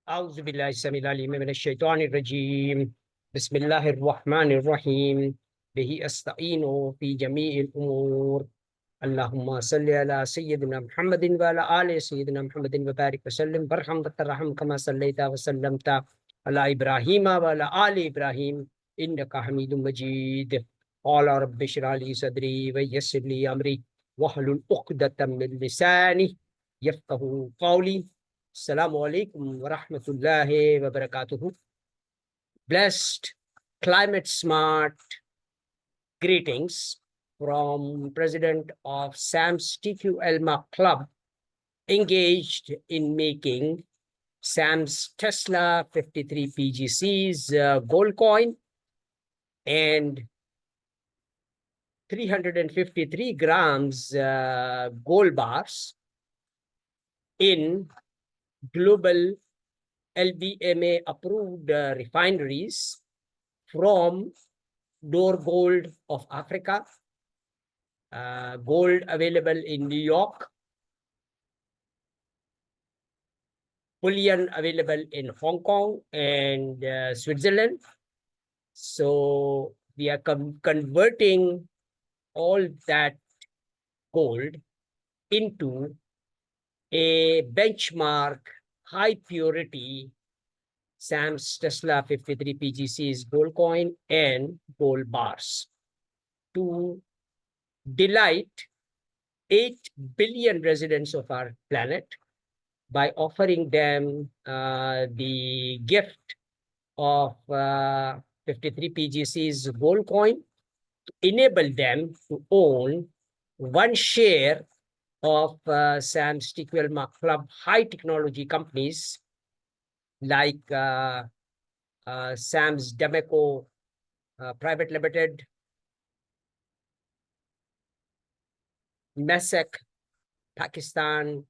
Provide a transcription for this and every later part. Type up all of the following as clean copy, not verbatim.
أعوذ بالله السميع العليم من الشيطان الرجيم. بسم الله الرحمن الرحيم. به أستعين في جميع الأمور. اللهم صل على سيدنا محمد وعلى آل سيدنا محمد وبارك وسلم وارحم وترحم كما صليت وسلمت على إبراهيم وعلى آل إبراهيم إنك حميد مجيد. قال رب اشرح لي صدري ويسر لي أمري واحلل عقدة من لساني يفقهوا قولي. Assalamu alaikum wa rahmatullahi wa barakatuhu. Blessed, climate smart greetings from President of SAM's TQLMA Club, engaged in making SAM's Tesla 53 PGCs gold coin and 353 grams gold bars in global LBMA approved refineries from Dore Gold of Africa, gold available in New York, bullion available in Hong Kong and Switzerland. So we are converting all that gold into a benchmark high purity SAM's Tesla 53 PGCs gold coin and gold bars to delight 8 billion residents of our planet by offering them the gift of 53 PGCs gold coin to enable them to own one share of SAM's TQLMA Club high technology companies like SAM's Demeco Private Limited, MESEC, Pakistan,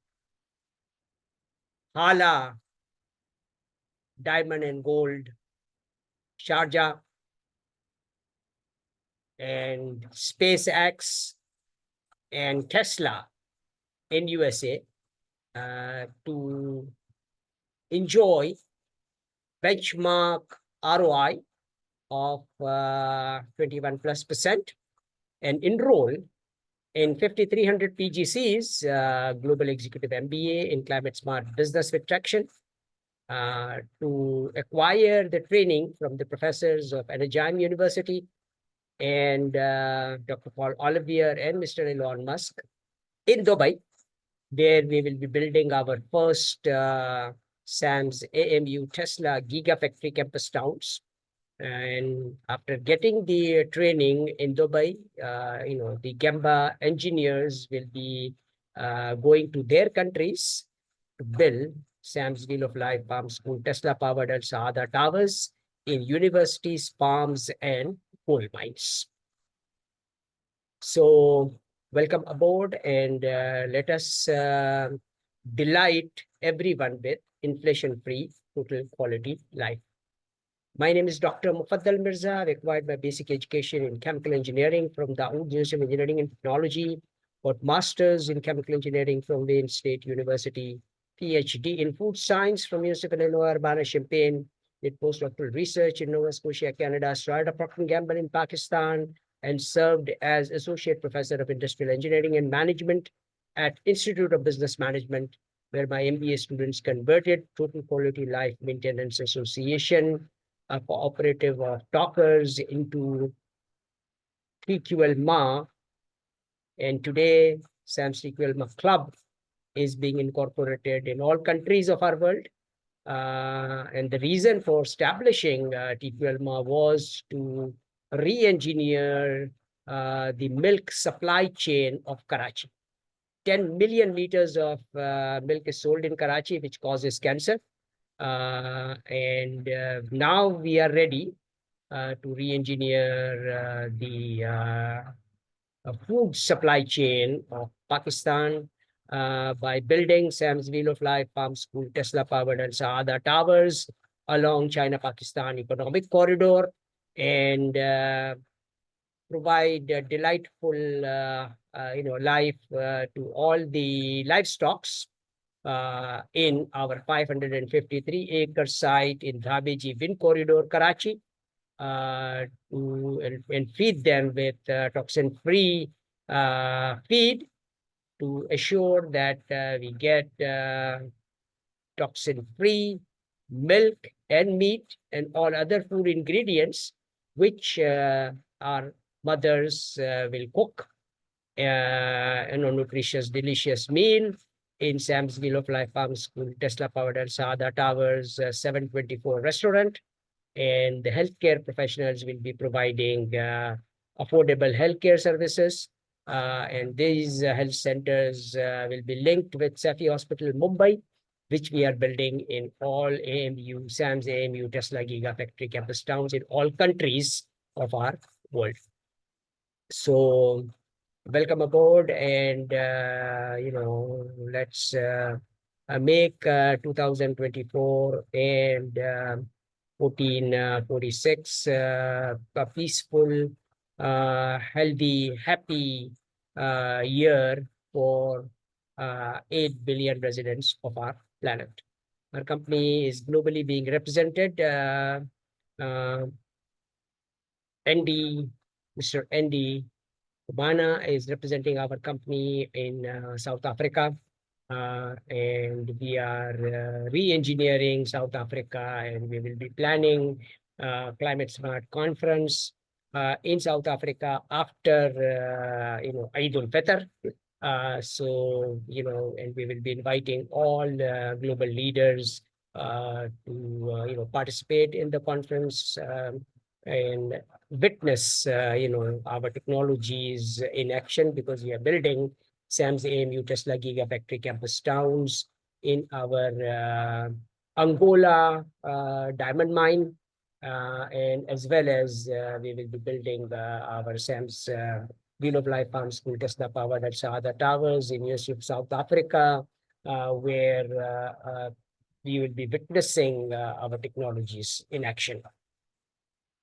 Hala, Diamond and Gold, Sharjah, and SpaceX and Tesla in USA to enjoy benchmark ROI of 21+% and enroll in 5,300 PGCs, Global Executive MBA in Climate Smart Business with Traction, to acquire the training from the professors of Energym University and Dr. Paul Olivier and Mr. Elon Musk in Dubai, where we will be building our first SAM's AMU Tesla Gigafactory campus towns. And after getting the training in Dubai, the GEMBA engineers will be going to their countries to build SAM's Wheel of Life Palm School Tesla powered and Saadah towers in universities, farms, and coal mines. So welcome aboard and let us delight everyone with inflation-free total quality life. My name is Dr. Mufaddal Mirza. I acquired my basic education in chemical engineering from the University of Engineering and Technology, got master's in chemical engineering from Wayne State University, PhD in food science from University of Illinois Urbana-Champaign, did postdoctoral research in Nova Scotia, Canada, started at Procter & Gamble in Pakistan, and served as Associate Professor of Industrial Engineering and Management at Institute of Business Management, where my MBA students converted Total Quality Life Maintenance Association, a cooperative of talkers, into TQLMA. And today, SAM's TQLMA Club is being incorporated in all countries of our world. And the reason for establishing TQLMA was to re-engineer the milk supply chain of Karachi. 10 million liters of milk is sold in Karachi, which causes cancer. And now we are ready to re-engineer the food supply chain of Pakistan by building SAM's Wheel of Life Palm School Tesla powered and Saadah towers along China-Pakistan economic corridor and provide a delightful life to all the livestocks in our 553-acre site in Dhabeji Wind Corridor, Karachi, and feed them with toxin-free feed to assure that we get toxin-free milk and meat and all other food ingredients which our mothers will cook a nutritious, delicious meal in Sam's Wheel of Life Farm School, Tesla Powered and Saadah Towers 724 restaurant. And the healthcare professionals will be providing affordable healthcare services. And these health centers will be linked with Safi Hospital, Mumbai, which we are building in all AMU, Sam's AMU, Tesla Gigafactory campus towns in all countries of our world. So welcome aboard, and let's make 2024 and 1446 a peaceful, healthy, happy year for 8 billion residents of our planet. Our company is globally being represented. Mr. Andy Cubana is representing our company in South Africa, and we are re-engineering South Africa, and we will be planning Climate Smart Conference in South Africa after Eid al-Fitr. And we will be inviting all global leaders to participate in the conference and witness our technologies in action, because we are building Sam's AMU Tesla Gigafactory campus towns in our Angola diamond mine, and as well as we will be building our Sam's Wheel of Life Farm School Tesla Powered at Saadah Towers in University of South Africa, where we will be witnessing our technologies in action.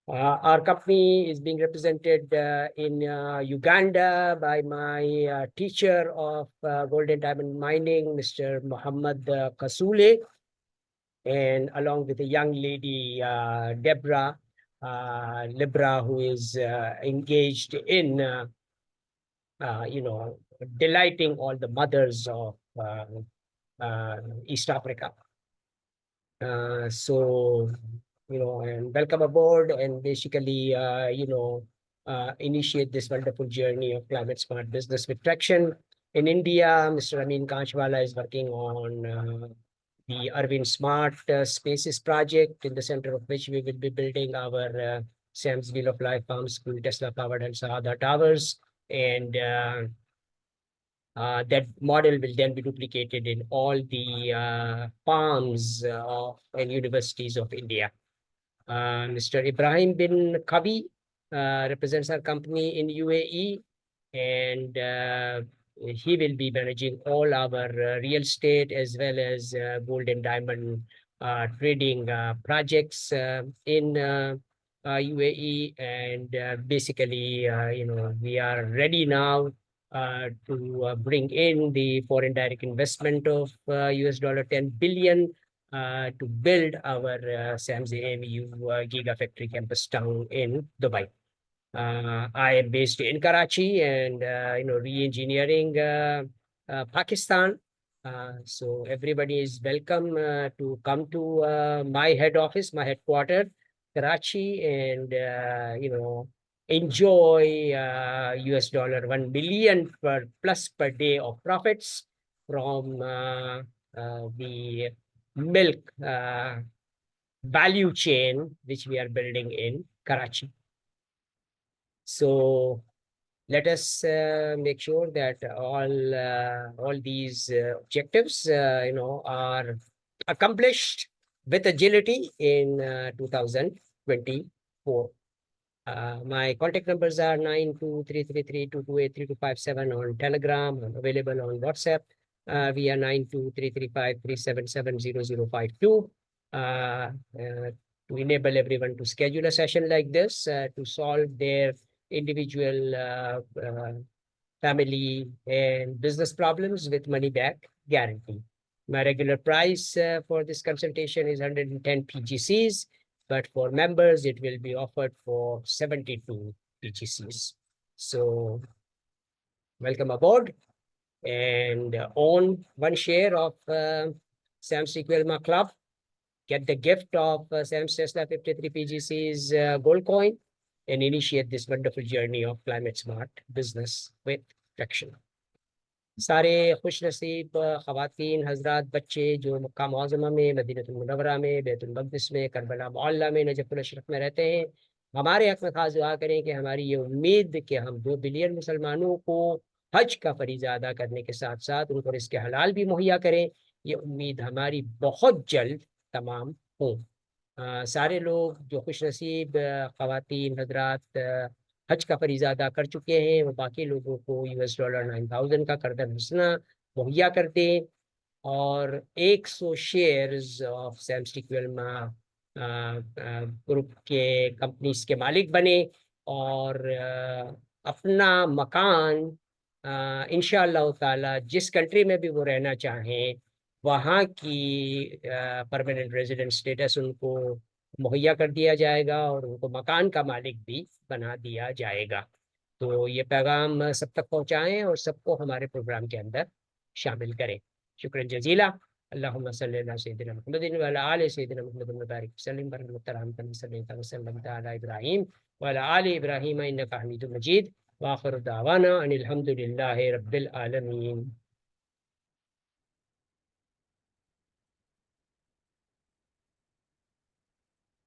Our company is being represented in Uganda by my teacher of gold and diamond mining, Mr. Muhammad Kasule, and along with a young lady, Deborah Libra, who is engaged in, delighting all the mothers of East Africa. And welcome aboard, and basically, initiate this wonderful journey of climate smart business with traction. In India, Mr. Amin Kanchwala is working on the Arvind Smart Spaces project, in the center of which we will be building our Sam's Wheel of Life Farm School, Tesla Powered and Saadah Towers. And that model will then be duplicated in all the farms and universities of India. Mr. Ibrahim bin Kabi represents our company in UAE, and he will be managing all our real estate as well as gold and diamond trading projects in UAE. And basically, we are ready now to bring in the foreign direct investment of $10 billion to build our Sam's AMU Gigafactory campus town in Dubai. I am based in Karachi, and re-engineering Pakistan. So everybody is welcome to come to my head office, my headquarters, Karachi, and enjoy $1 million plus per day of profits from the milk value chain which we are building in Karachi. So let us make sure that all these objectives are accomplished with agility in 2024. My contact numbers are 92333228327 on Telegram. I'm available on WhatsApp via 92335377052 to enable everyone to schedule a session like this to solve their individual family and business problems with money back guarantee. My regular price for this consultation is 110 PGCs, but for members, it will be offered for 72 PGCs. So welcome aboard and own one share of Sam's TQLMA Club. Get the gift of Sam's Tesla 53 PGC's gold coin and initiate this wonderful journey of climate smart business with traction. सारे खुश नसीब ख़वातीन हजरात बच्चे जो मक्का मुअज़्ज़मा में मदीनतुल मुनव्वरा में बैतुल मक़दिस में करबला मोहल्ला में नजफ़ुल अशरफ में रहते हैं, हमारे हक़ में ख़ास दुआ करें कि हमारी ये उम्मीद कि हम 2 बिलियन मुसलमानों को हज का फरीज़ा अदा करने के साथ साथ उनको रिज़्क़ हलाल भी मुहैया करें, ये उम्मीद हमारी बहुत जल्द तमाम हो। सारे लोग जो खुश नसीब ख़वातीन हजरात हज का फरीज़ा अदा कर चुके हैं, वो बाकी लोगों को $9,000 का कर्ज़ हसना मुहैया कर दें और 100 शेयर्स ऑफ सैम्स TQLMA ग्रुप के कंपनीज के मालिक बने और अपना मकान इंशाअल्लाह ताला जिस कंट्री में भी वो रहना चाहें वहाँ की परमानेंट रेजिडेंट स्टेटस उनको मुहैया कर दिया जाएगा और उनको मकान का मालिक भी बना दिया जाएगा। तो ये पैगाम सब तक पहुँचाएँ और सबको हमारे प्रोग्राम के अंदर शामिल करें। शुक्रन जज़ीला। अल्लाहुम्मा सल्ली अला सय्यिदिना मुहम्मदिन व अला आलि सय्यिदिना मुहम्मदिन व बारिक वसल्लिम कमा सल्लैता अला इब्राहीम व अला आलि इब्राहीम इन्नका हमीदुम मजीद व आखिरु दावाना अनिल हम्दुलिल्लाहि रब्बिल आलमीन।